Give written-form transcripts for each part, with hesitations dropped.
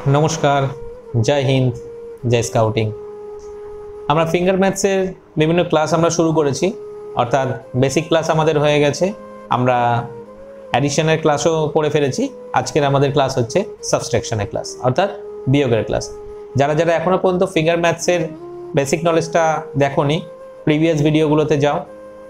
नमस्कार, जय हिंद, जय स्काउटिंग। আমরা ফিঙ্গার ম্যাথসের বিভিন্ন ক্লাস আমরা শুরু করেছি, অর্থাৎ বেসিক ক্লাস আমাদের হয়ে গেছে। আমরা অ্যাডিশনের ক্লাসও করে ফেলেছি। আজকের আমাদের ক্লাস হচ্ছে সাবট্রাকশনের ক্লাস, অর্থাৎ বিয়োগের ক্লাস। যারা যারা এখনো পর্যন্ত ফিঙ্গার ম্যাথসের বেসিক নলেজটা দেখোনি, প্রিভিয়াস ভিডিওগুলোতে যাও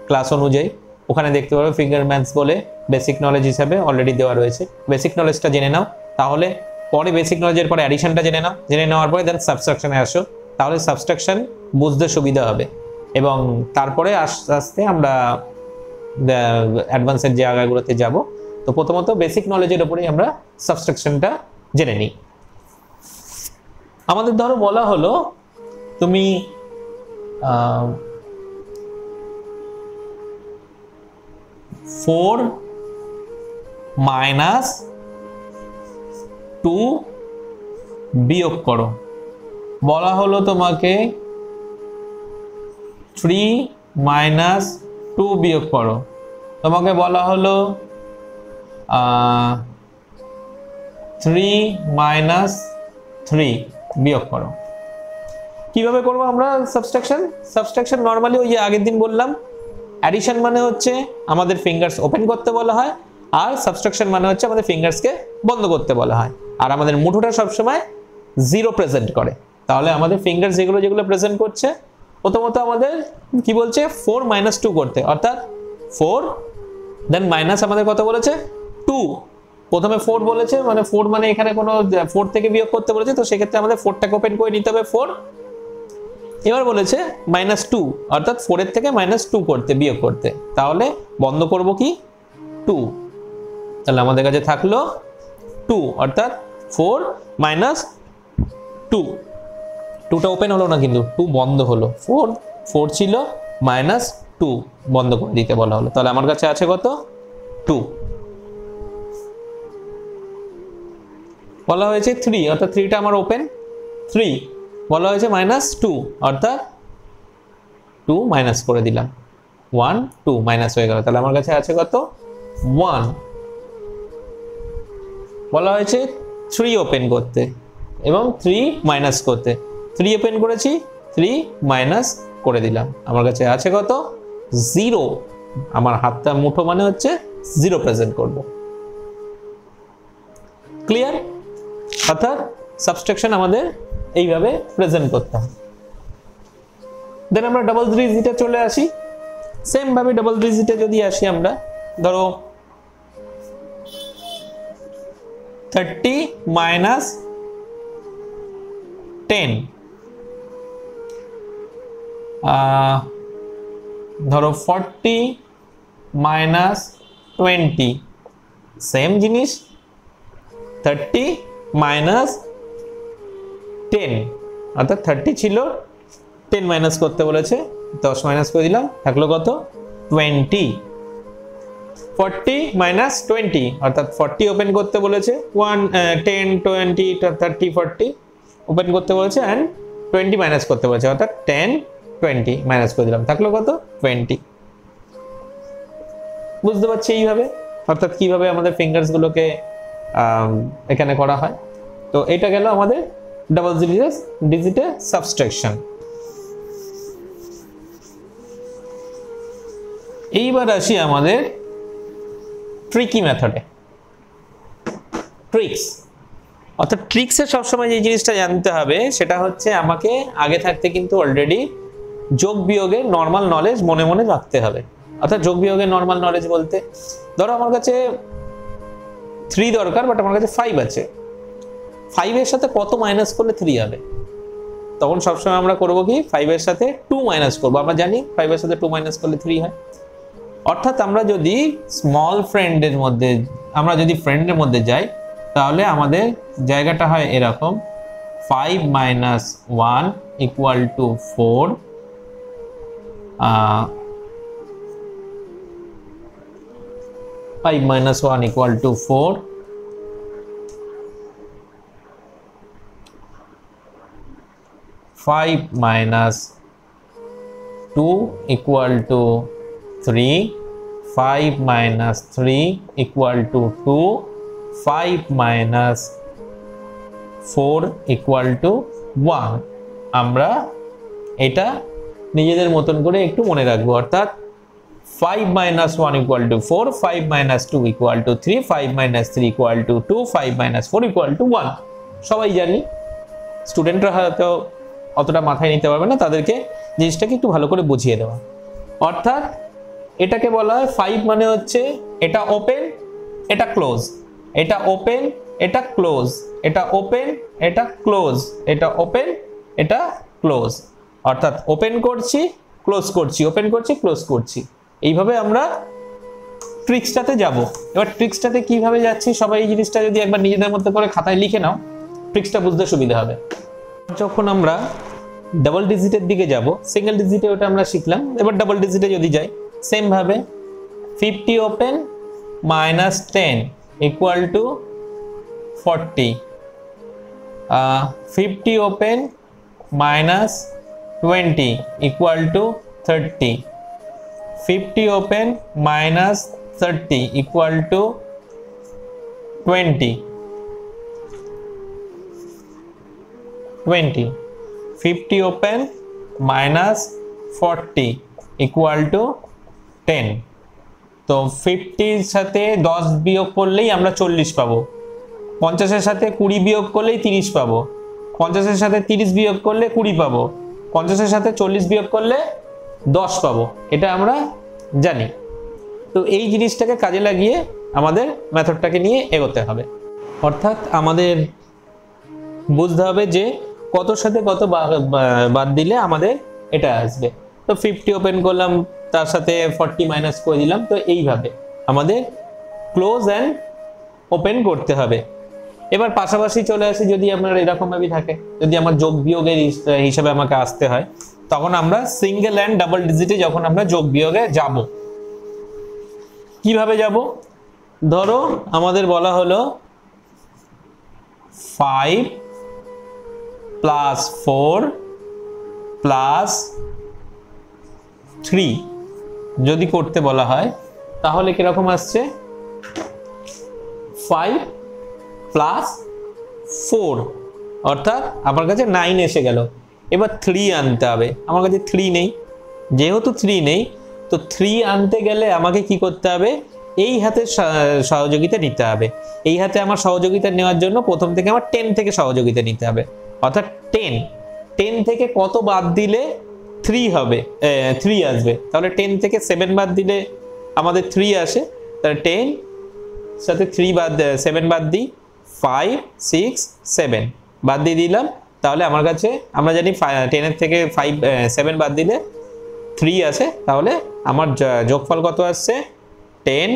ক্লাস অনুযায়ী, ওখানে দেখতে পাবে ফিঙ্গার ম্যাথস বলে বেসিক নলেজ হিসাবে অলরেডি দেওয়া রয়েছে। বেসিক নলেজটা জেনে নাও, তাহলে পরে বেসিক নলেজের পরে অ্যাডিশনটা জেনে নাও, জেনে নেওয়ার পরে দেন সাবট্রাকশনে আসো, তাহলে সাবট্রাকশন বুঝতে সুবিধা হবে। এবং তারপরে আস্তে আস্তে আমরা অ্যাডভান্সের জায়গাগুলোতে যাব। তো প্রথমত বেসিক নলেজের উপরেই আমরা সাবট্রাকশনটা জেনে নিই। আমাদের ধরো বলা হলো তুমি 4 মাইনাস 2 বিয়োগ করো। বলা হলো তোমাকে 3 মাইনাস 2 বিয়োগ করো। তোমাকে বলা হলো 3 মাইনাস 3 বিয়োগ করো। কিভাবে করব আমরা সাবট্রাকশন নরমালি ওই যে আগের দিন বললাম, অ্যাডিশন মানে হচ্ছে আমাদের ফিঙ্গার্স ওপেন করতে বলা হয়, আর সাবট্রাকশন মানে হচ্ছে আমাদের ফিঙ্গার্সকে বন্ধ করতে বলা হয়। আর আমাদের মুঠোটা সবসময় 0 প্রেজেন্ট করে। তাহলে আমাদের ফিঙ্গার্স যেগুলো প্রেজেন্ট করছে, প্রথমত আমাদের কি বলছে 4 মাইনাস 2 করতে, অর্থাৎ 4 দেন মাইনাস আমাদের কত বলেছে 2। প্রথমে 4 বলেছে, মানে 4 মানে এখানে কোনো 4 থেকে বিয়োগ করতে বলেছে, তো সেক্ষেত্রে আমাদের 4টাকে ওপেন করে নিতে হবে 4। এবার বলেছে মাইনাস 2, অর্থাৎ 4 এর থেকে মাইনাস 2 করতে, বিয়োগ করতে। তাহলে বন্ধ করব কি 2। তাহলে আমাদের কাছে থাকলো 2, অর্থাৎ 4 মাইনাস 2। 2টা ওপেন হলো না, কিন্তু 2 বন্ধ হলো। 4 ছিল, মাইনাস 2 বন্ধ করে দিতে বলা হলো। তাহলে আমার কাছে আছে কত 2। বলা হয়েছে 3, অর্থাৎ 3টা আমার ওপেন 3। বলা হয়েছে মাইনাস 2, অর্থাৎ 2 মাইনাস করে দিলাম, 1 2 মাইনাস হয়ে গেল। তাহলে আমার কাছে আছে কত 1। বলা হয়েছে 3 ওপেন করতে এবং 3 মাইনাস করতে। 3 ওপেন করেছি, 3 মাইনাস করে দিলাম। আমার কাছে আছে কত 0। আমার হাতটা মুঠো মানে হচ্ছে 0 প্রেজেন্ট করব। ক্লিয়ার? অর্থাৎ সাবট্রাকশন আমাদের এইভাবে প্রেজেন্ট করতে হবে। দেন আমরা ডাবল ডিজিটে চলে আসি। সেম ভাবে ডাবল ডিজিটে যদি আসি, আমরা ধরো 30 মাইনাস 10, ধরো 40 মাইনাস 20, সেম জিনিস 30 মাইনাস 10, অর্থাৎ 30 ছিল, 10 মাইনাস করতে বলেছে, 10 মাইনাস করে দিলাম, থাকলো কত 20। 40 মাইনাস 20, অর্থাৎ 40 ওপেন করতে বলেছে, 10 20 30 40 ওপেন করতে বলেছে, অ্যান্ড 20 মাইনাস করতে বলেছে, অর্থাৎ 10 20 মাইনাস করে দিলাম, থাকলো কত 20। বুঝতে পারছি এইভাবে, অর্থাৎ কিভাবে আমাদের ফিঙ্গার্সগুলোকে এখানে করা হয়। তো এটা গেল আমাদের ডাবল ডিজিটে সাবট্রাকশন। এইবার আসি আমাদের ট্রিকি মেথডে, ট্রিক্স। অর্থাৎ ট্রিক্সে সবসময় যে জিনিসটা জানতে হবে সেটা হচ্ছে আমাকে আগে থাকতে কিন্তু অলরেডি যোগ বিয়োগের নর্মাল নলেজ মনে মনে রাখতে হবে। অর্থাৎ যোগ বিয়োগের নর্মাল নলেজ বলতে, ধরো আমার কাছে 3 দরকার, বাট আমার কাছে 5 আছে। 5 এর সাথে কত মাইনাস করলে 3 হবে? তখন সবসময় আমরা করবো কি 5 এর সাথে 2 মাইনাস করবো। আমরা জানি 5 এর সাথে 2 মাইনাস করলে 3 হয়। অর্থাৎ আমরা যদি ফ্রেন্ডের মধ্যে যাই, তাহলে আমাদের জায়গাটা হয় এরকম, 5 minus 1 equal to 4, 5 minus 1 equal to 4, 5 minus 2 equal to 3, 5 minus 3 equal to 2, 5 minus 4 equal to 1 আমরা এটা নিজেদের মতন করে একটু মনে রাখবো। অর্থাৎ 5 minus 1 equal to 4, 5 minus 2 equal to 3, 5 minus 3 equal to 2, 5 minus 4 equal to 1 সবাই জানি। স্টুডেন্টরা হয়তো অতটা মাথায় নিতে পারবে না, তাদেরকে জিনিসটাকে একটু ভালো করে বুঝিয়ে দেওয়া। অর্থাৎ এটাকে বলা হয় 5 মানে হচ্ছে এটা ওপেন এটা ক্লোজ, এটা ওপেন এটা ক্লোজ, এটা ওপেন এটা ক্লোজ, এটা ওপেন এটা ক্লোজ। অর্থাৎ ওপেন করছি ক্লোজ করছি, ওপেন করছি ক্লোজ করছি, এইভাবে আমরা ট্রিক্সটাতে যাব। এবার ট্রিক্সটাতে কিভাবে যাচ্ছি সবাই এই জিনিসটা যদি একবার নিজেদের মধ্যে করে খাতায় লিখে নাও, ট্রিক্সটা বুঝতে সুবিধা হবে। যখন আমরা ডাবল ডিজিটের দিকে যাব, সিঙ্গেল ডিজিটে ওটা আমরা শিখলাম, এবার ডাবল ডিজিটে যদি যাই সেম ভাবে 50 open minus 10 equal to 40, 50 open minus 20 equal to 30, 50 open minus 30 equal to 20, 50 open minus 40 equal to 10। তো 50 সাথে 10 বিয়োগ করলেই আমরা 40 পাবো, 50 এর সাথে 20 বিয়োগ করলেই 30 পাবো, 50 এর সাথে 30 বিয়োগ করলে 20 পাবো, 50 এর সাথে 40 বিয়োগ করলে 10 পাবো, এটা আমরা জানি। তো এই জিনিসটাকে কাজে লাগিয়ে আমাদের মেথডটাকে নিয়ে এগোতে হবে। অর্থাৎ আমাদের বুঝতে হবে যে কতর সাথে কত বাদ দিলে আমাদের এটা আসবে। তো 50 ওপেন করলাম, তার সাথে 40 মাইনাস করে দিলাম। তো এইভাবে আমাদের ক্লোজ অ্যান্ড ওপেন করতে হবে। এবার পাশাপাশি চলে আসি, যদি আপনার এরকম ভাবে থাকে, যদি আমার যোগ বিয়োগের হিসাবে আমাকে আসতে হয়, তখন আমরা সিঙ্গেল অ্যান্ড ডাবল ডিজিটে যখন আমরা যোগ বিয়োগে যাব, কিভাবে যাব? ধরো আমাদের বলা হলো 5 প্লাস 4 প্লাস 3 যদি করতে বলা হয়, তাহলে কিরকম আসছে? 5 প্লাস 4, অর্থাৎ আমার কাছে 9 এসে গেল। এবার 3 আনতে হবে, আমার কাছে 3 নেই, যেহেতু 3 নেই, তো 3 আনতে গেলে আমাকে কি করতে হবে? এই হাতের সহযোগিতা নিতে হবে। এই হাতে আমার সহযোগিতা নেওয়ার জন্য প্রথম থেকে আমার 10 থেকে সহযোগিতা নিতে হবে। অর্থাৎ 10 থেকে কত বাদ দিলে 3 হবে, 3 আসবে? তাহলে 10 থেকে 7 বাদ দিলে আমাদের 3 আসে। তাহলে 10 সাথে 3 বাদ 7 বাদ দিই, 5 6 7 বাদ দিয়ে দিলাম। তাহলে আমার কাছে, আমরা জানি 10 এর থেকে 7 বাদ দিলে 3 আসে। তাহলে আমার যোগফল কত আসছে? 10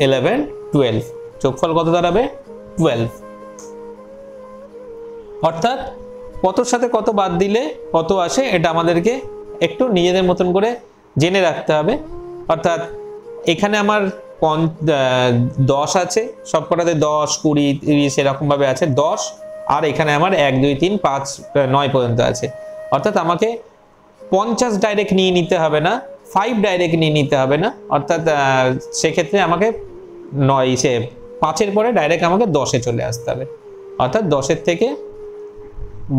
11 12, যোগফল কত দাঁড়াবে? 12। অর্থাৎ কতর সাথে কত বাদ দিলে কত আসে, এটা আমাদেরকে একটু নিজেদের মতন করে জেনে রাখতে হবে। অর্থাৎ এখানে আমার 10 আছে, সবকটাতে 10 20 30 এরকম ভাবে আছে 10, আর এখানে আমার 1 2 3 5 9 পর্যন্ত আছে। অর্থাৎ আমাকে 50 ডাইরেক্ট নিয়ে নিতে হবে না, 5 ডাইরেক্ট নিয়ে নিতে হবে না। অর্থাৎ সেক্ষেত্রে আমাকে 5-এর পরে ডাইরেক্ট আমাকে 10-এ চলে আসতে হবে। অর্থাৎ 10-এর থেকে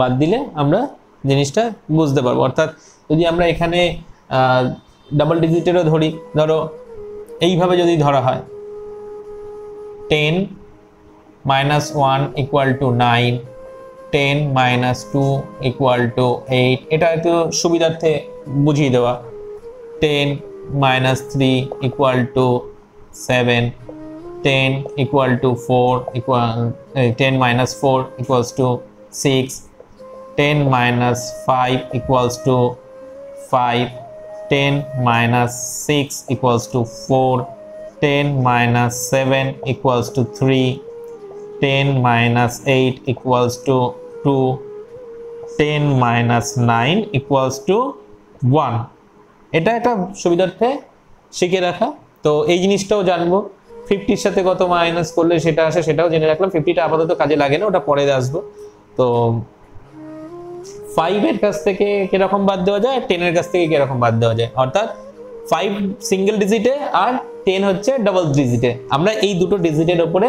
বাদ দিলে আমরা জিনিসটা বুঝতে পারবো। অর্থাৎ যদি আমরা এখানে ডাবল ডিজিটেরও ধরি, ধরো এইভাবে যদি ধরা হয় 10 minus 1 equal to 9, 10 minus 2 equal to 8, এটা একটু সুবিধার্থে বুঝিয়ে দেওয়া। 10 minus 3 equal to 7, 10 equal to 4 10 minus 4 equals to 6, 10 minus 5 equals to 5, 10 minus 6 equals to 4, 10 minus 7 equals to 3, 10 minus 8 equals to 2, 10 minus 9 equals to 1। এটা একটা সুবিধার্থে শিখে রাখা। তো এই জিনিসটাও জানবো, 50-র সাথে কত মাইনাস করলে সেটা আসে, সেটাও জেনে রাখলাম। 50টা আপাতত কাজে লাগে না, ওটা পরে আসবো। তো 5-এর কাছ থেকে কিরকম বাদ দেওয়া যায়, 10-এর কাছ থেকে কিরকম বাদ দেওয়া যায়। অর্থাৎ 5 সিঙ্গেল ডিজিটে আর 10 হচ্ছে ডাবল ডিজিটে। আমরা এই দুটো ডিজিটের উপরে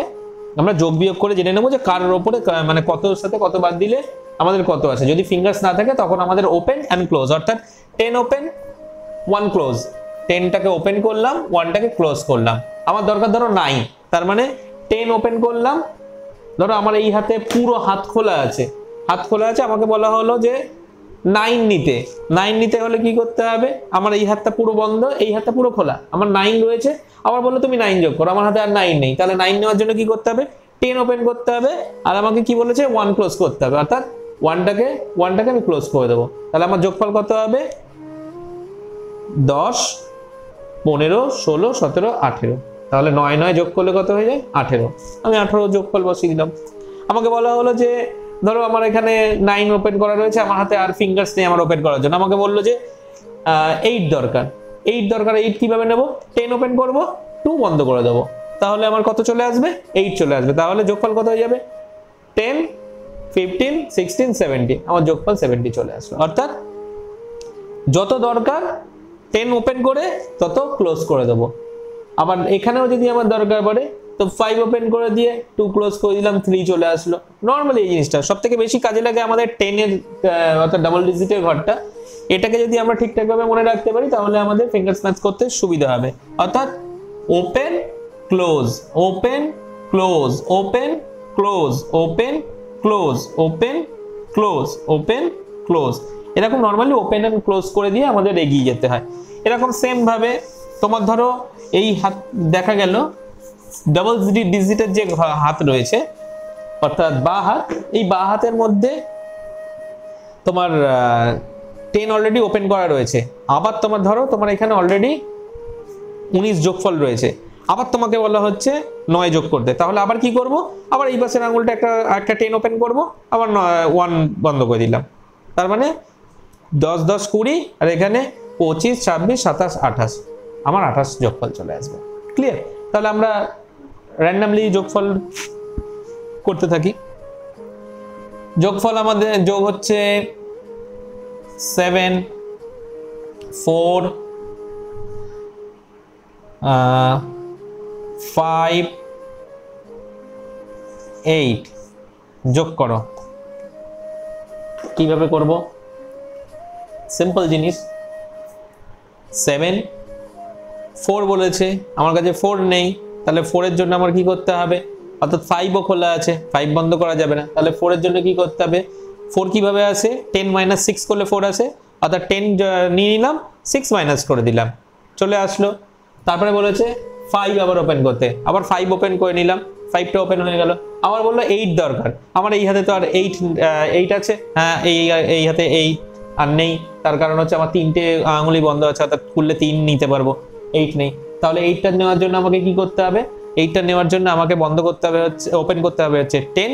আমরা যোগ বিয়োগ করে জেনে নেবো যে কার উপরে মানে কতর সাথে কত বাদ দিলে আমাদের কত আছে। যদি ফিঙ্গার্স না থাকে তখন আমাদের ওপেন অ্যান্ড ক্লোজ, অর্থাৎ 10 ওপেন 1 ক্লোজ, 10টাকে ওপেন করলাম 1টাকে ক্লোজ করলাম। আমার দরকার ধরো 9, তার মানে 10 ওপেন করলাম, ধরো আমার এই হাতে পুরো হাত খোলা আছে, হাত খোলা আছে, আমাকে বলা হলো যে 9 নিতে। 9 নিতে হলে কি করতে হবে, আমার এই হাতটা পুরো বন্ধ, এই হাতটা পুরো খোলা, আমার 9 রয়েছে, আবার বললো তুমি 9 যোগ করো, আমার হাতে আর 9 নেই, তাহলে 9 নেওয়ার জন্য কি করতে হবে, 10 ওপেন করতে হবে, আর আমাকে কি বলেছে 1 ক্লোজ করতে হবে, অর্থাৎ 1টাকে আমি ক্লোজ করে দেবো। তাহলে আমার যোগফল কত হবে, 10 15 16 17 18, তাহলে 9 9 যোগ করলে কত হয়ে যায় 18। আমি 18 যোগফল বসিয়ে দিলাম। আমাকে বলা হলো যে ধরো আমার এখানে 9 ওপেন করা রয়েছে, আমার হাতে আর ফিঙ্গার্স নেই আমার ওপেন করার জন্য, আমাকে বললো যে 8 দরকার, 8 কিভাবে নেব, 10 ওপেন করব, 2 বন্ধ করে দেবো, তাহলে আমার কত চলে আসবে, 8 চলে আসবে। তাহলে যোগফল কত হয়ে যাবে, 10 15 16 17, আমার যোগফল 70 চলে আসলো। অর্থাৎ যত দরকার 10 ওপেন করে তত ক্লোজ করে দেবো। আবার এখানেও যদি আমার দরকার পড়ে তো 5 ওপেন করে দিয়ে 2 ক্লোজ করে দিলাম, 3 চলে আসলো। নর্মালি এই জিনিসটা সব থেকে বেশি কাজে লাগে আমাদের 10 এর অর্থাৎ ডাবল ডিজিটের ঘরটা, এটাকে যদি আমরা ঠিকঠাকভাবে মনে রাখতে পারি তাহলে আমাদের ফিঙ্গার্স ম্যাথ করতে সুবিধা হবে। অর্থাৎ open close, open close, open close, open close, open close, open close, এরকম নর্মালি ওপেন এন্ড ক্লোজ করে দিয়ে আমাদের এগিয়ে যেতে হয়। এরকম সেম ভাবে তোমার ধরো এই হাত দেখা গেল ডাবল ডিজিটের যে হাত রয়েছে অর্থাৎ বাঁ হাত, এই বাঁ হাতের মধ্যে তোমার 10 অলরেডি ওপেন করা রয়েছে, আবার তোমার ধরো তোমার এখানে অলরেডি 19 যোগফল রয়েছে, আবার তোমাকে বলা হচ্ছে 9 যোগ করতে, তাহলে আবার কি করব, আবার এই পাশের আঙুলটা একটা 10 ওপেন করব, আবার 1 বন্ধ করে দিলাম, তার মানে 10 10 20 আর এখানে 25 26 27 28, আমার 28 যোগফল চলে আসবে। ক্লিয়ার? তাহলে আমরা র্যান্ডমলি যোগফল করতে থাকি। যোগফল আমাদের যোগ হচ্ছে 7 4 5 8, যোগ করো। কিভাবে করব, সিম্পল জিনিস, 7 4 বলেছে, আমার কাছে 4 নেই, তাহলে 4 এর জন্য আমার কি করতে হবে, অর্থাৎ 5 ও খোলা আছে, 5 বন্ধ করা যাবে না, তাহলে 4 এর জন্য কি করতে হবে, 4 কিভাবে আসে, 10 - 6 করলে 4 আসে, অর্থাৎ 10 নিয়ে নিলাম, 6 মাইনাস করে দিলাম, চলে আসলো। তারপরে বলেছে 5 আবার ওপেন করতে, আবার 5 ওপেন করে নিলাম, 5টা ওপেন হয়ে গেল। আবার বললো 8 দরকার, আমার এই হাতে তো আর 8 আছে, হ্যাঁ এই হাতে 8 আর নেই, তার কারণ হচ্ছে আমার 3টে আঙুলি বন্ধ আছে, অর্থাৎ খুললে 3 নিতে পারবো, 8 নেই, তাহলে 8টা নেওয়ার জন্য আমাকে কি করতে হবে, 8টা নেওয়ার জন্য আমাকে বন্ধ করতে হবে হচ্ছে, ওপেন করতে হবে হচ্ছে 10,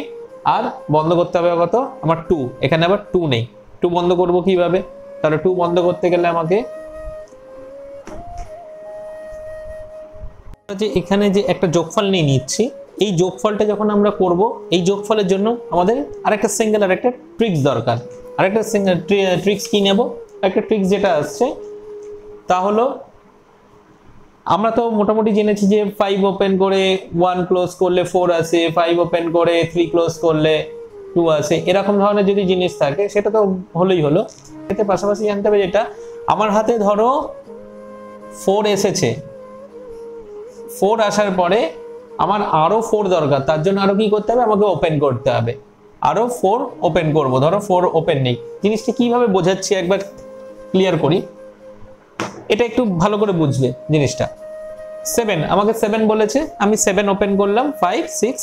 আর বন্ধ করতে হবে কত, আমার 2, এখানে আবার 2 নেই, 2 বন্ধ করব কিভাবে, তাহলে 2 বন্ধ করতে গেলে আমাকে যে এখানে যে একটা যোগফল নিয়ে নিচ্ছি, এই যোগফলটা যখন আমরা করব, এই যোগফলের জন্য আমাদের আরেকটা সিঙ্গেল আরেকটা ট্রিক্স দরকার। আরেকটা সিঙ্গেল ট্রিক্স কি নেব, একটা ট্রিক্স যেটা আসছে তা হলো, আমরা তো মোটামুটি জেনেছি যে 5 ওপেন করে 1 ক্লোজ করলে 4 আসে, 5 ওপেন করে 3 ক্লোজ করলে 2 আসে, এরকম ধরনের যদি জিনিস থাকে সেটা তো হলোই হলো। এতে পাশাপাশি জানতে হবে যেটা আমার হাতে ধরো 4 এসেছে, 4 আসার পরে আমার আরো 4 দরকার, তার জন্য আরো কি করতে হবে, আমাকে ওপেন করতে হবে, আরো 4 ওপেন করব, ধরো 4 ওপেন নেই। জিনিসটা কিভাবে বোঝাচ্ছি একবার ক্লিয়ার করি, এটা একটু ভালো করে বুঝবে জিনিসটা। 7 আমাকে 7 বলেছে, আমি 7 ওপেন করলাম, 5 6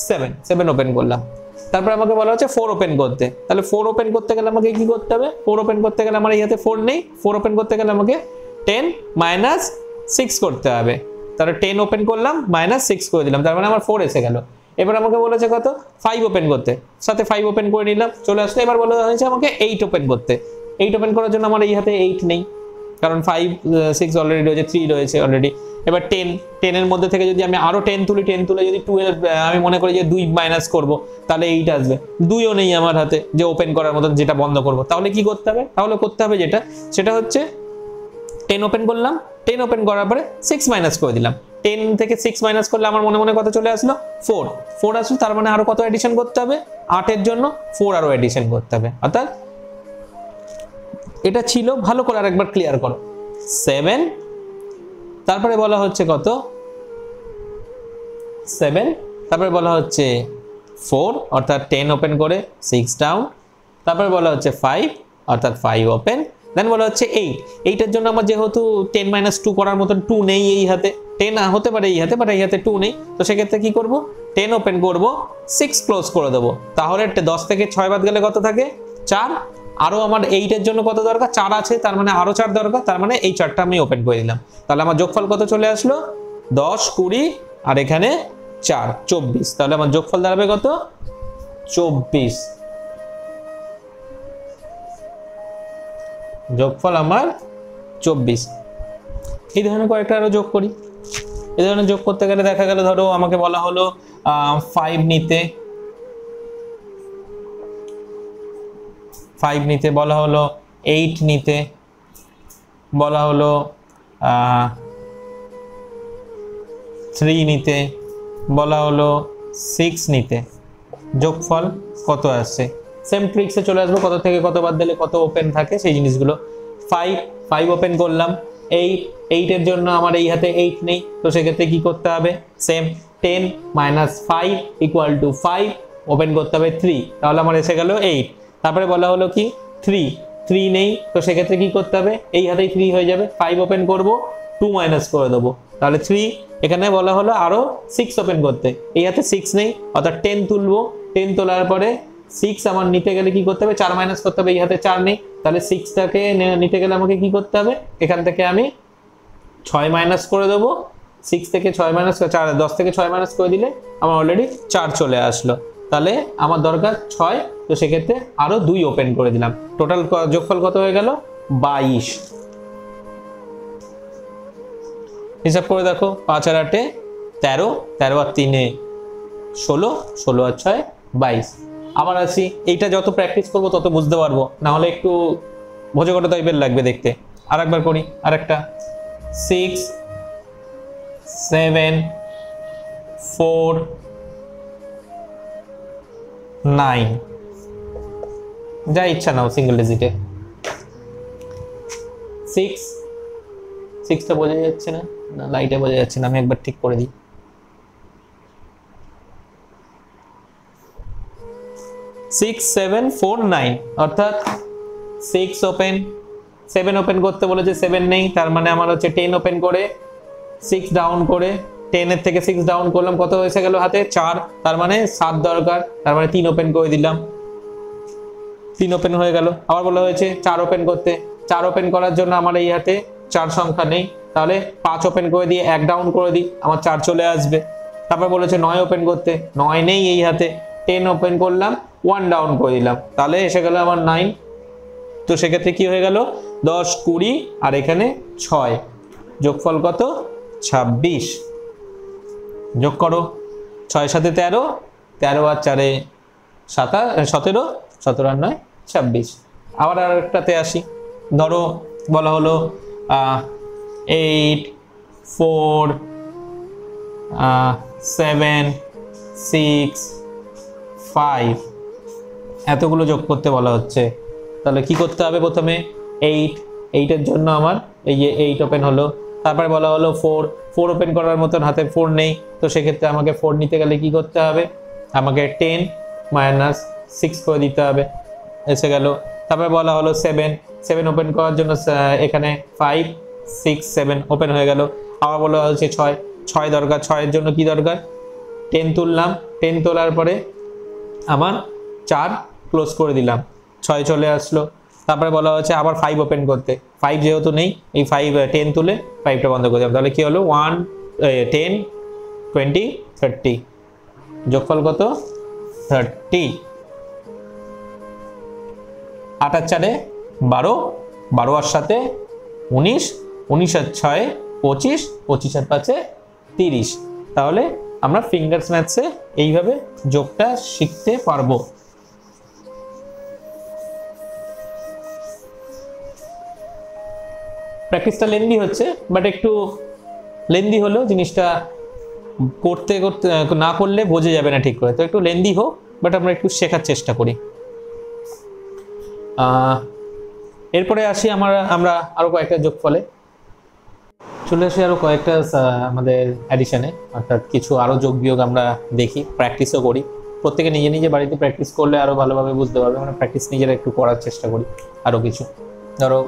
7 ওপেন করলাম, তারপর আমাকে বলা হচ্ছে 4 ওপেন করতে, তাহলে 4 ওপেন করতে গেলে আমাকে কি করতে হবে, 4 ওপেন করতে গেলে আমার এই হাতে 4 নেই, 4 ওপেন করতে গেলে আমাকে 10 - 6 করতে হবে, তাহলে 10 ওপেন করলাম -6 করে দিলাম, তার মানে আমার 4 এসে গেল। এবার আমাকে বলেছে কত, 5 ওপেন করতে, সাথে 5 ওপেন করে নিলাম, চলে আসলো। এবার বলা হয়েছে আমাকে 8 ওপেন করতে, 8 ওপেন করার জন্য আমার এই হাতে 8 নেই, কারণ 5 6 অলরেডি রয়েছে, 3 রয়েছে অলরেডি। এবার 10 এর মধ্যে থেকে যদি আমি আরো 10 তুলি, 10 তুলে যদি 12 আমি মনে করি যে 2 মাইনাস করব, তাহলে 8 আসবে, 2ও নেই আমার হাতে যে ওপেন করার মতো যেটা বন্ধ করব, তাহলে কি করতে হবে, তাহলে করতে হবে যেটা, সেটা হচ্ছে 10 ওপেন করলাম, 10 ওপেন করার পরে 6 মাইনাস করে দিলাম। 10 থেকে 6 মাইনাস করলে আমার মনে মনে কত চলে আসলো? 4 আসলো। তার মানে আরো কত এডিশন করতে হবে? 8 এর জন্য 4 আরো এডিশন করতে হবে। অর্থাৎ এটা ছিল, ভালো করে আরেকবার ক্লিয়ার করো। 7, তারপরে বলা হচ্ছে কত? 7, তারপরে বলা হচ্ছে 4 অর্থাৎ 10 ওপেন করে 6 ডাউন, তারপরে বলা হচ্ছে 5 অর্থাৎ 5 ওপেন, দেন বলা হচ্ছে 8 এর জন্য আমার যেহেতু 10 - 2 করার মতন 2 নেই এই হাতে, 10 হতে পারে এই হাতে, বাট এই হাতে 2 নেই, তো সেক্ষেত্রে কি করব? 10 ওপেন করব, 6 ক্লোজ করে দেবো। তাহলে 10 থেকে 6 বাদ গেলে কত থাকে? 4। আরো আমার 8 এর জন্য কত দরকার? 4 আছে, তার মানে আরো 4 দরকার, তার মানে এই 4টা আমি ওপেন করে দিলাম। তাহলে আমার যোগফল কত চলে আসলো? 10, 20 আর এখানে 4, 24। তাহলে আমার যোগফল দাঁড়াবে কত? 24। যোগফল আমার 24। এই ধরনের কয়েকটা আরো যোগ করি। এই ধরনের যোগ করতে গেলে দেখা গেল, ধরো আমাকে বলা হলো 5 নিতে, 5 নিতে, বলা হলো 8 নিতে, বলা হলো 3 নিতে, বলা হলো 6 নিতে। যোগফল কত আসছে? সেম ট্রিক্সে চলে আসবো, কত থেকে কত বাদ দিলে কত ওপেন থাকে সেই জিনিসগুলো। 5 ওপেন করলাম, 8 এর জন্য আমার এই হাতে 8 নেই, তো সেক্ষেত্রে কি করতে হবে? সেম 10 - 5 = 5, ওপেন করতে হবে 3, তাহলে আমার এসে গেল 8। তারপরে বলা হলো কি 3 নেই, তো সেক্ষেত্রে কি করতে হবে? এই হাতেই 3 হয়ে যাবে, 5 ওপেন করব, 2 মাইনাস করে দেবো, তাহলে 3। এখানে বলা হলো আরো 6 ওপেন করতে, এই হাতে 6 নেই, অর্থাৎ 10 তুলবো, 10 তোলার পরে 6 আমার নিতে গেলে কি করতে হবে? 4 মাইনাস করতে হবে, এই হাতে 4 নেই, তাহলে 6টাকে নিতে গেলে আমাকে কি করতে হবে? এখান থেকে আমি 6 মাইনাস করে দেবো, 6 থেকে 6 মাইনাস 4, 10 থেকে 6 মাইনাস করে দিলে আমার অলরেডি 4 চলে আসলো। তাহলে আমার দরকার 6, তো সেক্ষেত্রে আরো 2 ওপেন করে দিলাম। টোটাল যোগফল কত হয়ে গেল? 22। হিসাব করে দেখো, 5 আর 8 13, 13 আর 3 16, 16 আর 6 22। আবার আসি, এইটা যত প্র্যাকটিস করবো তত বুঝতে পারবো, না হলে একটু ভোজগট টাইপের লাগবে দেখতে। আরেকবার করি, আরেকটা 6, 7, 4, 9, যা ইচ্ছা নাও সিঙ্গেল ডিজিটে। 6টা বোঝা যাচ্ছে না, লাইটে বোঝা যাচ্ছে না, আমি একবার ঠিক করে দিই। 6, 7, 4, 9 অর্থাৎ 6 ওপেন, 7 ওপেন করতে বলেছে, 7 নেই, তার মানে আমার হচ্ছে 10 ওপেন করে 6 ডাউন করে, 10 এর থেকে 6 ডাউন করলাম, কত হয়েছে গেল হাতে? 4, তার মানে 7 দরকার, তার মানে 3 ওপেন করে দিলাম, 3 ওপেন হয়ে গেল। আবার বলা হয়েছে 4 ওপেন করতে, 4 ওপেন করার জন্য আমার এই হাতে 4 সংখ্যা নেই, তাহলে 5 ওপেন করে দিয়ে 1 ডাউন করে দিই, আমার 4 চলে আসবে। তারপর বলেছে 9 ওপেন করতে, 9 নেই এই হাতে, 10 ওপেন করলাম, 1 ডাউন করে দিলাম, তাহলে এসে গেল আমার 9। তো সেক্ষেত্রে কি হয়ে গেল? 10, 20 আর এখানে 6, যোগফল কত? 26। যোগ করো, 6 × 7 13, 13 আর 4 17, 17 আর 9 26। আবার আরেকটাতে আসি, ধরো বলা হলো 8, 4, 7, 6, 5 এতগুলো যোগ করতে বলা হচ্ছে। তাহলে কি করতে হবে? প্রথমে 8 এর জন্য আমার এই যে 8 ওপেন হলো, তারপরে বলা হলো 4 ওপেন করার মতন হাতে 4 নেই, তো সেক্ষেত্রে আমাকে 4 নিতে গেলে কি করতে হবে? আমাকে 10 - 6 করে দিতে হবে, এসে গেল। তারপরে বলা হলো 7 ওপেন করার জন্য এখানে 5, 6, 7 ওপেন হয়ে গেল। আবার বলা হচ্ছে 6 দরকার, 6 এর জন্য কি দরকার? 10 তুললাম, 10 তোলার পরে আমার 4 ক্লোজ করে দিলাম, 6 চলে আসলো। তারপরে বলা হচ্ছে আবার 5 ওপেন করতে, 5 যেহেতু নেই, এই 10 তুলে 5টা বন্ধ করে দিলাম, তাহলে কি হলো? 1, 10, 20, 30, যোগফল কত? 30। 8 আর 4 12, 12 আর 7 19, 19 আর 6 25, 25 আর 5 30। তাহলে আমরা ফিঙ্গার্স ম্যাথসে এইভাবে যোগটা শিখতে পারবো। প্র্যাকটিসটা লেন্দি হচ্ছে, বাট একটু লেন্দি হলেও জিনিসটা করতে করতে না করলে বোঝা যাবে না ঠিক করে, তো একটু লেন্দি হোক, বাট আমরা একটু শেখার চেষ্টা করি। এরপরে আসি আমরা আরো কয়েকটা যোগফলে চলে আসি, আরো কয়েকটা আমাদের অ্যাডিশনে, অর্থাৎ কিছু আরো যোগ বিয়োগ আমরা দেখি, প্র্যাকটিসও করি। প্রত্যেকে নিজে নিজে বাড়িতে প্র্যাকটিস করলে আরো ভালোভাবে বুঝতে পারবে, মানে প্র্যাকটিস নিজেরা একটু করার চেষ্টা করি। আরো কিছু ধরো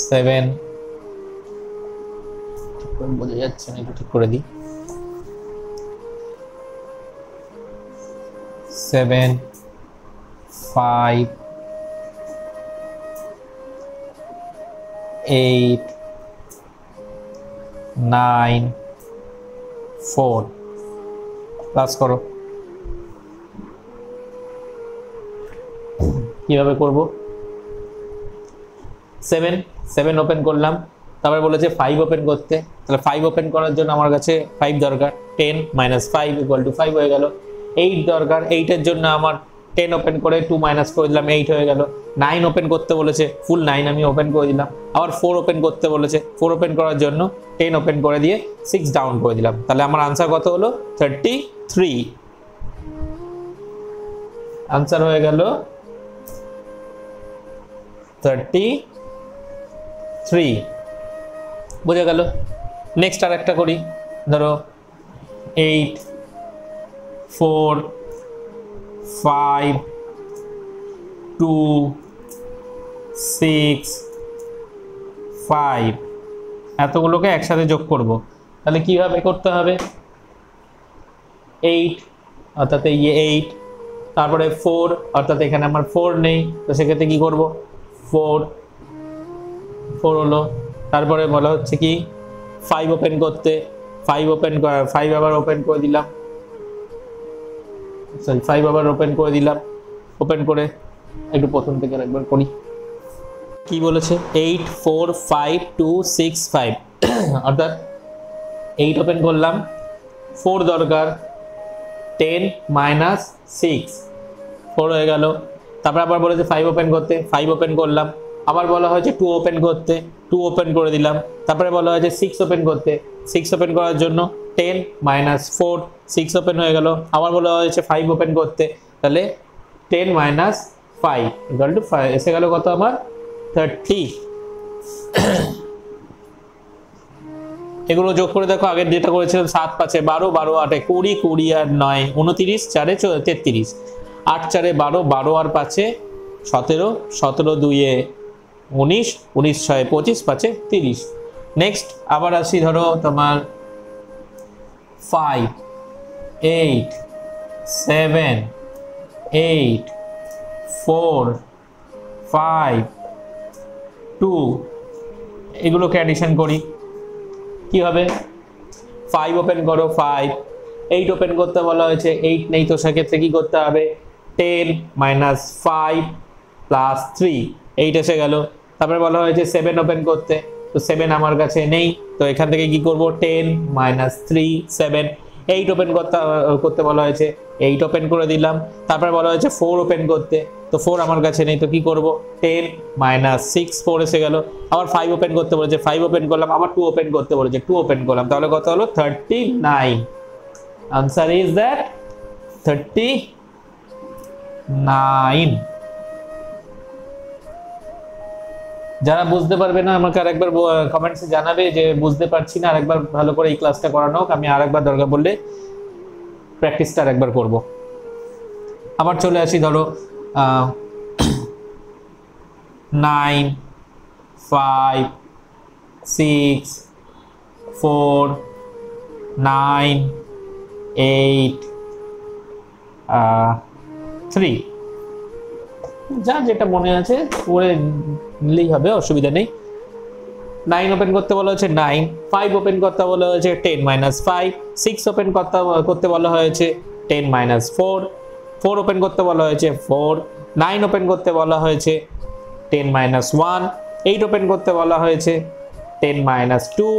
7 বোঝা যাচ্ছে না, একটু ঠিক করে দিই। 7 5 8 9 4 প্লাস করো। কিভাবে করব? 7 ওপেন করলাম, তারপরে বলেছে 5 ওপেন করতে, তাহলে 5 ওপেন করার জন্য আমার কাছে 5 দরকার, 10 - 5 = 5 হয়ে গেল। 8 দরকার, 8 এর জন্য আমার 10 ওপেন করে 2 মাইনাস করে দিলাম, 8 হয়ে গেল। 9 ওপেন করতে বলেছে, ফুল 9 আমি ওপেন করে দিলাম। আবার 4 ওপেন করতে বলেছে, 4 ওপেন করার জন্য 10 ওপেন করে দিয়ে 6 ডাউন করে দিলাম। তাহলে আমার আনসার কত হলো? 33। আনসার হয়ে গেল 33। বোঝা গেল? নেক্সট আর একটা করি, ধরো 8 4 5 2 6 5 এতগুলোকে একসাথে যোগ করব। তাহলে কিভাবে করতে হবে? 8 অর্থাৎ এই 8, তারপরে 4 অর্থাৎ এখানে আমার 4 নেই, তো সেক্ষেত্রে কি করব? 4 হলো। তারপরে বলা হচ্ছে কি 5 ওপেন করতে, 5 আবার ওপেন করে দিলাম, সরি 5 আবার ওপেন করে দিলাম। ওপেন করে একটু প্রথম থেকে একবার করি, কি বলেছে? 8 4 5 2 6 5 অর্থাৎ 8 ওপেন করলাম, 4 দরকার, 10 - 6 4 হয়ে গেল। তারপর আবার বলেছে 5 ওপেন করতে, 5 ওপেন করলাম। আবার বলা হয়েছে 2 ওপেন করতে, 2 ওপেন করে দিলাম। তারপরে বলা হয়েছে 6 ওপেন করতে, 6 ওপেন করার জন্য 10 - 4 6 ওপেন হয়ে গেল। আবার বলা হয়েছে 5 ওপেন করতে, তাহলে 10 - 5 = 5 এসে গেল কত আমার? 30। এগুলো যোগ করে দেখো, আগের যেটা করেছিলাম 7 5 12 12 8 20 20 আর 9 29 4 33 8 4 12 12 আর 5 17 17 2 19 19 6 25 5 30। নেক্সট আবার আসি, ধরো তোমার 5 8 7 8 4 5 2 এগুলোকে অ্যাডিশন করি। কি হবে? 5 ওপেন করো, 5 8 ওপেন করতে বলা হয়েছে, 8 নেই, তো সেক্ষেত্রে কি করতে হবে? 10 - 5 + 3 8 এসে গেল। তারপরে বলা হয়েছে 7 ওপেন করতে, তো 7 আমার কাছে নেই, তো এখান থেকে কি করব? 10 - 3 7 8 ওপেন করতে বলা হয়েছে, 8 ওপেন করে দিলাম। তারপরে বলা হয়েছে 4 ওপেন করতে, তো 4 আমার কাছে নেই, তো কি করব? 10 - 6 4 এসে গেল। আবার 5 ওপেন করতে বলেছে, 5 ওপেন করলাম। আবার 2 ওপেন করতে বলেছে, 2 ওপেন করলাম। তাহলে কত হলো? 39। Answer is that 39। যারা বুঝতে পারবে না আমাকে আরেকবার কমেন্টসে জানাবে যে বুঝতে পারছি না, আরেকবার ভালো করে এই ক্লাসটা করানো হোক, আমি আরেকবার দরকার পড়লে প্র্যাকটিসটা আরেকবার করব। আবার চলে আসি, ধরো 9 5 6 4 9 8 3 যা যেটা মনে আছে পড়ে নিলেই হবে, অসুবিধা নেই। 9 ওপেন করতে বলা হয়েছে 9, 5 ওপেন করতে বলা হয়েছে 10 - 5, 6 ওপেন করতে বলা হয়েছে 10 - 4, 4 ওপেন করতে বলা হয়েছে 4, 9 ওপেন করতে বলা হয়েছে 10 - 1, 8 ওপেন করতে বলা হয়েছে 10 - 2,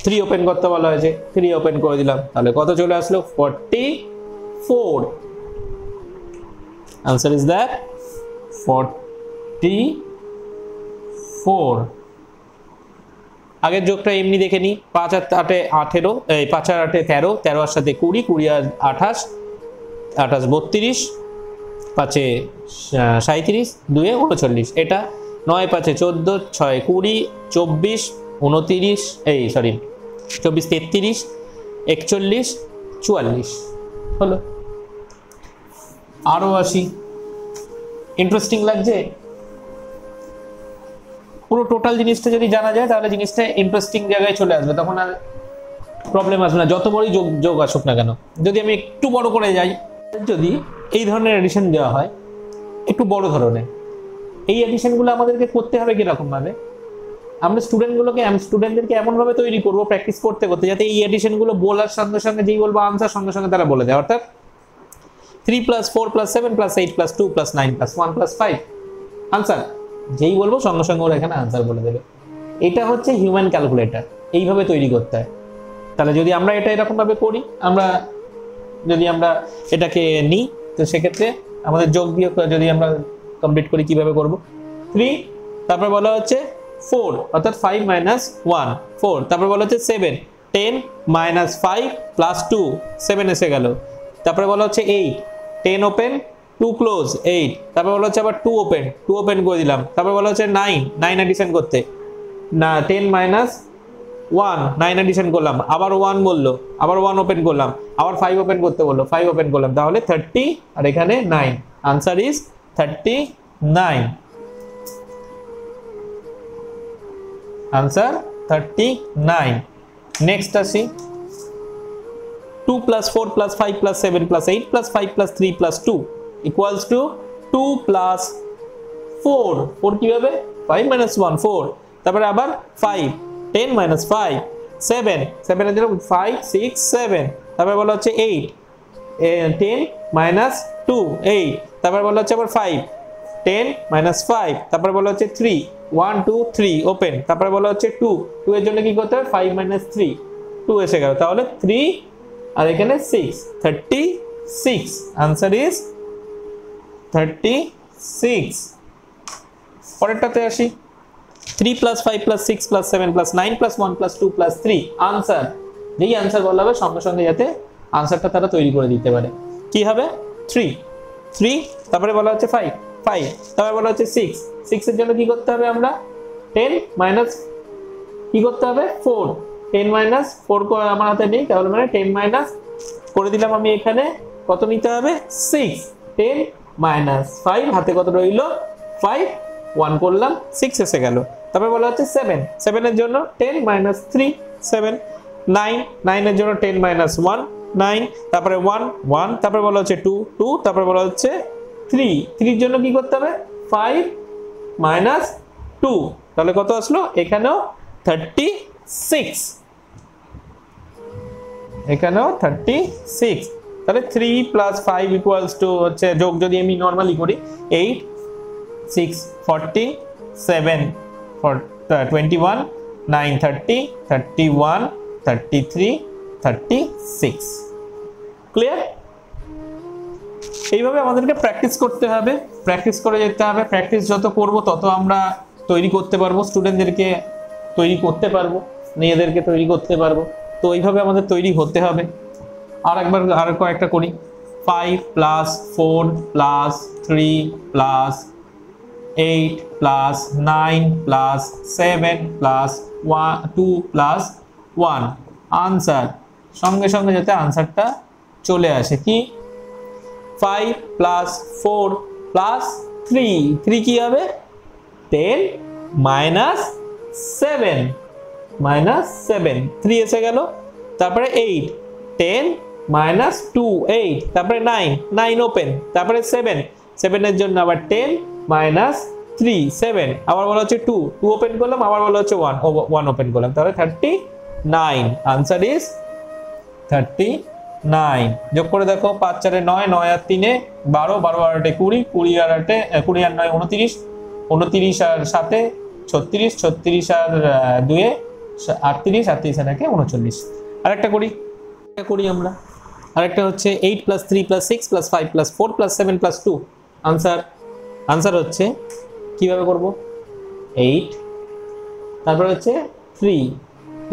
3 ওপেন করতে বলা হয়েছে, 3 ওপেন করে দিলাম। তাহলে কত চলে আসলো? 44। Answer is that 44। 4। আগের যোগটা এমনি দেখে নিই, 5 আর 8 18, এই 5 আর 8 13, 13 আর সাথে 20, 20 আর 28, 28 32, 5 এ 37, 2 এ 39, এটা 9 5 এ 14, 6 20, 24 29, এই সরি 24 33, 41 44 হলো। আরো আসি, ইন্টারেস্টিং লাগছে? পুরো টোটাল জিনিসটা যদি জানা যায় তাহলে জিনিসটা ইন্টারেস্টিং জায়গায় চলে আসবে, তখন আর প্রবলেম আসবে না, যত বড়ই যোগ আসুক না কেন। যদি আমি একটু বড় করে যাই, যদি এই ধরনের এডিশন দেওয়া হয় একটু বড় ধরনের, এই এডিশনগুলো আমাদেরকে করতে হবে কিরকম ভাবে? আমরা স্টুডেন্টদেরকে এমনভাবে তৈরি করবো প্র্যাকটিস করতে করতে, যাতে এই এডিশনগুলো বলার সঙ্গে সঙ্গে যেই বলবো আনসার সঙ্গে সঙ্গে তারা বলে দেয়। অর্থাৎ 3 + 4 + 7 + 8 + 2 + 9 + 1 + 5 আনসার, যেই বলবো সঙ্গে সঙ্গে ওরা এখানে আনসার বলে দেবে। এটা হচ্ছে হিউম্যান ক্যালকুলেটর, এইভাবে তৈরি করতে হয়। তাহলে যদি আমরা এটা এরকম ভাবে করি, যদি আমরা এটাকে নিই, তো সেক্ষেত্রে আমাদের যোগ বিয়োগ যদি আমরা কমপ্লিট করি কিভাবে করব? 3, তারপর বলা হচ্ছে 4, অর্থাৎ 5 - 1 4, তারপর বলা হচ্ছে 7 10 - 5 + 2 7 এসে গেল, তারপরে বলা হচ্ছে 8 10 ওপেন 2 ক্লোজ 8, তারপর বলা হচ্ছে আবার 2 ওপেন করে দিলাম, তারপর বলা হচ্ছে 9 এডিশন করতে, না 10 - 1 9 এডিশন করলাম, আবার 1 বললো, আবার 1 ওপেন করলাম, আবার 5 ওপেন করতে বললো, 5 ওপেন করলাম, তাহলে 30 আর এখানে 9, আনসার ইজ 39, আনসার 39। নেক্সট আসি, 2 + 4 + 5 + 7 + 8 + 5 + 3 + 2 equals to 2 + 4, 4 কিভাবে? 5 - 1 4, তারপরে আবার 5 10 - 5 7 7 এর জন্য 5 6 7, তারপরে বলা হচ্ছে 8 10 - 2 8, তারপরে বলা হচ্ছে আবার 5 10 - 5, তারপরে বলা হচ্ছে 3 1 2 3 ওপেন, তারপরে বলা হচ্ছে 2 এর জন্য কি করতে হবে? 5 - 3 2 এসে গেল, তাহলে 3 আর এখানে 6 36, আনসার ইজ 36। পরেরটাতে আসি, 3 + 5 + 6 + 7 + 9 + 1 + 2 + 3 আনসার, যেই আনসার বলা হবে সঙ্গে সঙ্গে যাতে আনসারটা তারা তৈরি করে দিতে পারে। কি হবে? 3 তারপরে বলা হচ্ছে 5 তারপরে বলা হচ্ছে 6 এর জন্য কি করতে হবে? আমরা 10 মাইনাস কি করতে হবে? 4 10 - 4 করে আমার হাতে নেই, তাহলে মানে 10 মাইনাস করে দিলাম আমি, এখানে কত নিতে হবে? 6 10 - 5 হাতে কত রইল? 5 1 করলাম 6 এসে গেল, তারপর বলা হচ্ছে 7 এর জন্য 10 - 3 7 9 এর জন্য 10 - 1 9, তারপরে 1 তারপরে বলা হচ্ছে 2 তারপরে বলা হচ্ছে 3 এর জন্য কি করতে হবে? 5 - 2, তাহলে কত আসলো? এখানেও 36, এখানেও 36, তাহলে 3 + 5 = হচ্ছে যোগ যদি আমি নরমালি করি 8 6 40 7 21 9 30 31 33 36, ক্লিয়ার? এইভাবে আমাদেরকে প্র্যাকটিস করতে হবে, প্র্যাকটিস করে যেতে হবে। প্র্যাকটিস যত করব তত আমরা তৈরি করতে পারবো, স্টুডেন্টদেরকে তৈরি করতে পারবো, নিজেদেরকে তৈরি করতে পারবো। তো এইভাবে আমাদের তৈরি হতে হবে। আর কয়েকটা করি। 5 + 4 + 3 + 8 + 9 + 7 + 2 + 1 আনসার, সঙ্গে সঙ্গে যাতে আনসারটা চলে আসে। কি? 5 + 4 + 3 কি হবে? 10 - 7 3 এসে গেল, তারপরে 8 10 - 2 8, তারপরে 9 ওপেন, তারপরে 7 এর জন্য আবার 10 - 3 7, আবার বলা হচ্ছে 2 ওপেন করলাম, আবার বলা হচ্ছে 1 ওপেন করলাম, তাহলে 39, আনসার ইজ 39। যোগ করে দেখো 5 4 9 9 আর 3 12 12 আর 8 20 20 আর 8 20 আর 9 29 29 আর 7 36 36 আর 2 38 38 আর 1 39। আরেকটা করি আমরা। আরেকটা হচ্ছে 8 + 3 + 6 + 5 + 4 + 7 + 2 আনসার হচ্ছে কিভাবে করব 8 তারপরে হচ্ছে 3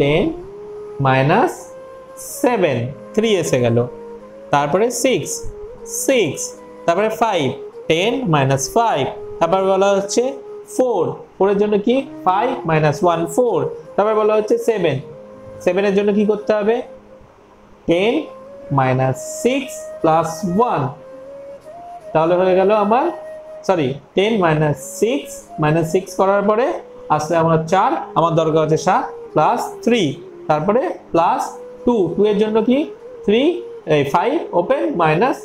10 মাইনাস 7 3 এসে গেল তারপরে 6 6 তারপরে 5 10 মাইনাস 5 তারপর বলা হচ্ছে 4 4 এর জন্য কি 5 মাইনাস 1 4 তারপর বলা হচ্ছে 7 7 এর জন্য কি করতে হবে 10 মাইনাস 6 প্লাস 1 তাহলে হয়ে গেল আমার সরি 10 মাইনাস 6 করার পরে আসলে আমরা 4 আমার দরকার হচ্ছে 7 প্লাস 3 তারপরে প্লাস 2 2 এর জন্য কি 3 এই 5 ওপেন মাইনাস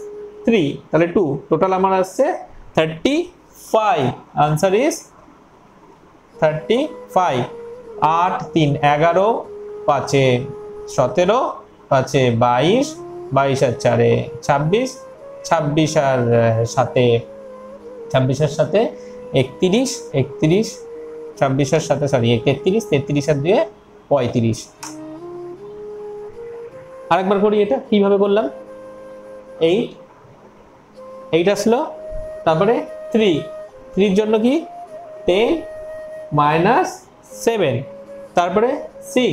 3 তাহলে 2 টোটাল আমার আসছে 35 आंसर इज 35 8 3 11 5 17 5 22 22 আর 4 26 26 আর 7 26 এর সাথে 31 31 26 এর সাথে সরি 33 33 আর 2 35 আরেকবার করি এটা কিভাবে করলাম 8 8 আসলো তারপরে 3 3 এর জন্য কি 10 মাইনাস 7 তারপরে 6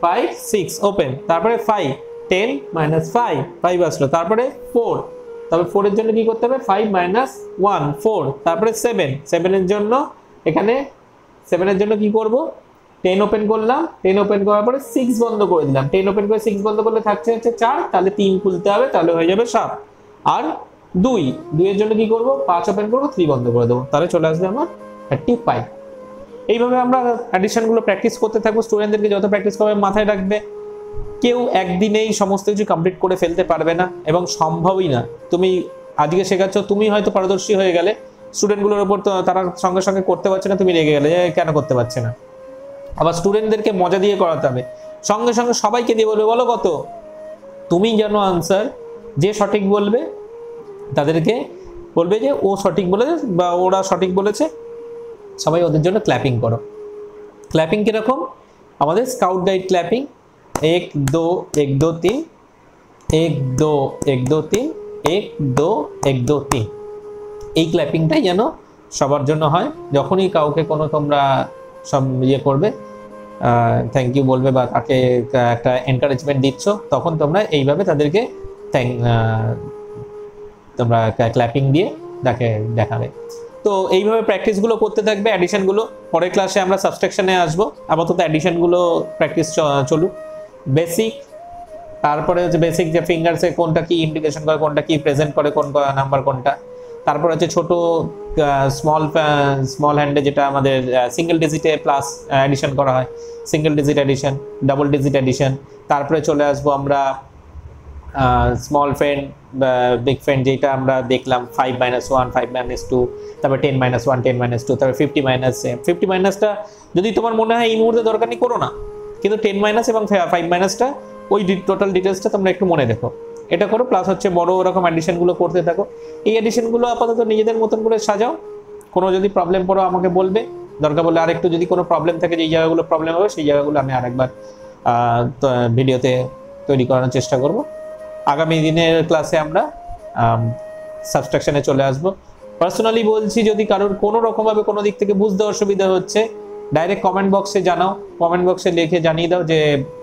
5 6 ওপেন তারপরে 5 10 মাইনাস 5 5 আসলো তারপরে 4 তারপরে 4 এর জন্য কি করতে হবে 5 মাইনাস 1 4 তারপরে 7 এর জন্য এখানে 7 এর জন্য কি করব 10 ওপেন করলাম 10 ওপেন করার পরে 6 বন্ধ করে দিলাম 10 ওপেন করে 6 বন্ধ করলে থাকছে হচ্ছে 4 তাহলে 3 খুলতে হবে তাহলে হয়ে যাবে 7 আর 2 এর জন্য কি করব 5 ওপেন করব 3 বন্ধ করে দেব তাহলে চলে আসবে আমার 35 এইভাবে আমরা অ্যাডিশন গুলো প্র্যাকটিস করতে থাকবো স্টুডেন্টদেরকে যত প্র্যাকটিস করবে মাথায় রাখবে কেউ একদিনেই সমস্ত কিছু কমপ্লিট করে ফেলতে পারবে না এবং সম্ভবই না তুমি আজকে শেখাচ্ছ তুমি হয়তো পারদর্শী হয়ে গেলে স্টুডেন্টগুলোর উপর তো তারা সঙ্গে সঙ্গে করতে পারছে না তুমি রেগে গেলে কেন করতে পারছে না আবার স্টুডেন্টদেরকে মজা দিয়ে করাতে হবে সঙ্গে সঙ্গে সবাইকে দিয়ে বলবে বলো কত তুমি জানো আনসার যে সঠিক বলবে তাদেরকে বলবে যে ও সঠিক বলেছে বা ওরা সঠিক বলেছে সবাই ওদের জন্য ক্ল্যাপিং করো ক্ল্যাপিং কিরকম আমাদের স্কাউট গাইড ক্ল্যাপিং 1 2 1 2 3 1 2 1 2 3 1 2 1 2 3 এই ক্ল্যাপিংটাই যেন সবার জন্য হয় যখনই কাউকে কোনো তোমরা সব ইয়ে করবে থ্যাংক ইউ বলবে বা তাকে একটা এনকারেজমেন্ট দিচ্ছ তখন তোমরা এইভাবে তাদেরকে তোমরা ক্ল্যাপিং দিয়ে দেখাবে তো এইভাবে প্র্যাকটিসগুলো করতে থাকবে অ্যাডিশনগুলো পরের ক্লাসে আমরা সাবস্ট্রাকশনে আসবো আপাতত অ্যাডিশনগুলো প্র্যাকটিস চলুক বেসিক তারপরে হচ্ছে বেসিক যে ফিঙ্গারসে কোনটা কি ইন্ডিকেশন করে কোনটা কি প্রেজেন্ট করে কোন নাম্বার কোনটা তারপর হচ্ছে ছোট স্মল হ্যান্ডে যেটা আমাদের সিঙ্গেল ডিজিটে প্লাস অ্যাডিশন করা হয় single digit addition double digit addition তারপরে চলে আসবো আমরা স্মল ফ্রেন্ড বিগ ফ্রেন্ড যেটা আমরা দেখলাম 5 মাইনাস 1 5 মাইনাস 2 তারপর 10 মাইনাস 1 10 মাইনাস 2 তারপর 50 মাইনাস 50 মাইনাসটা যদি তোমার মনে হয় এই মুহূর্তে দরকার নেই করো না কিন্তু 10 মাইনাস এবং 5 মাইনাসটা ওই টোটাল ডিটেলসটা তোমরা একটু মনে রেখো এটা করো প্লাস হচ্ছে বড় এরকম অ্যাডিশনগুলো করতে থাকো এই অ্যাডিশনগুলো আপাতত নিজেদের মতন করে সাজাও কোনো যদি প্রবলেম পড়ো আমাকে বলবে দরকার বলে আরেকটু যদি কোনো প্রবলেম থাকে যে জায়গাগুলো প্রবলেম হবে সেই জায়গাগুলো আমি আরেকবার ভিডিওতে তৈরি করানোর চেষ্টা করব আগামী দিনের ক্লাসে আমরা সাবস্ট্রাকশনে চলে আসব পার্সোনালি বলছি যদি কারোর কোনো রকমভাবে কোনো দিক থেকে বুঝতে অসুবিধা হচ্ছে ডাইরেক্ট কমেন্ট বক্সে জানাও কমেন্ট বক্সে লিখে জানিয়ে দাও যে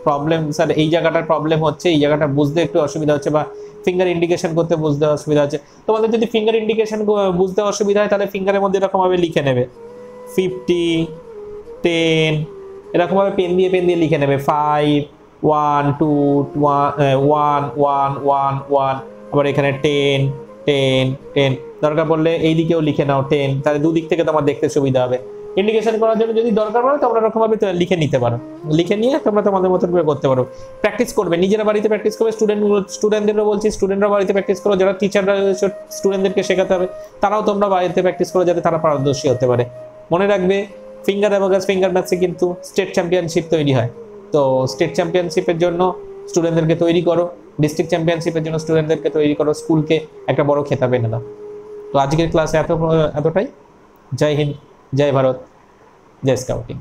প্রবলেম স্যার এই জায়গাটার প্রবলেম হচ্ছে এই জায়গাটা বুঝতে একটু অসুবিধা হচ্ছে বা ফিঙ্গার ইন্ডিকেশন করতে বুঝতে অসুবিধা হচ্ছে তোমাদের যদি ফিঙ্গার ইন্ডিকেশন বুঝতে অসুবিধা হয় তাহলে ফিঙ্গারের মধ্যে এরকমভাবে লিখে নেবে 50 10 এরকমভাবে পেন দিয়ে লিখে নেবে 5 1 2 1 1 1 1 আবার এখানে 10 10 10 দরকার পড়লে এই দিকেও লিখে নাও 10 তাহলে দুদিক থেকে তোমার দেখতে সুবিধা হবে ইন্ডিকেশন করার জন্য যদি দরকার পড়ে তোমরা এরকমভাবে লিখে নিতে পারো লিখে নিয়ে তোমরা তোমাদের মতন করে করতে পারো প্র্যাকটিস করবে নিজেরা বাড়িতে প্র্যাকটিস করবে স্টুডেন্টদেরও বলছি স্টুডেন্টরা বাড়িতে প্র্যাকটিস করো যারা টিচাররা স্টুডেন্টদেরকে শেখাতে হবে তারাও তোমরা বাড়িতে প্র্যাকটিস করো যাতে তারা পারদর্শী হতে পারে মনে রাখবে ফিঙ্গার অ্যাবাকাস ফিঙ্গার ম্যাথসে কিন্তু স্টেট চ্যাম্পিয়নশিপ তৈরি হয় তো স্টেট চ্যাম্পিয়নশিপের জন্য স্টুডেন্টদেরকে তৈরি করো ডিস্ট্রিক্ট চ্যাম্পিয়নশিপের জন্য স্টুডেন্টদেরকে তৈরি করো স্কুলকে একটা বড় খেতাব এনে দাও তো আজকের ক্লাসে এতটাই জয় হিন্দ জয় ভারত জয় স্কাউটিং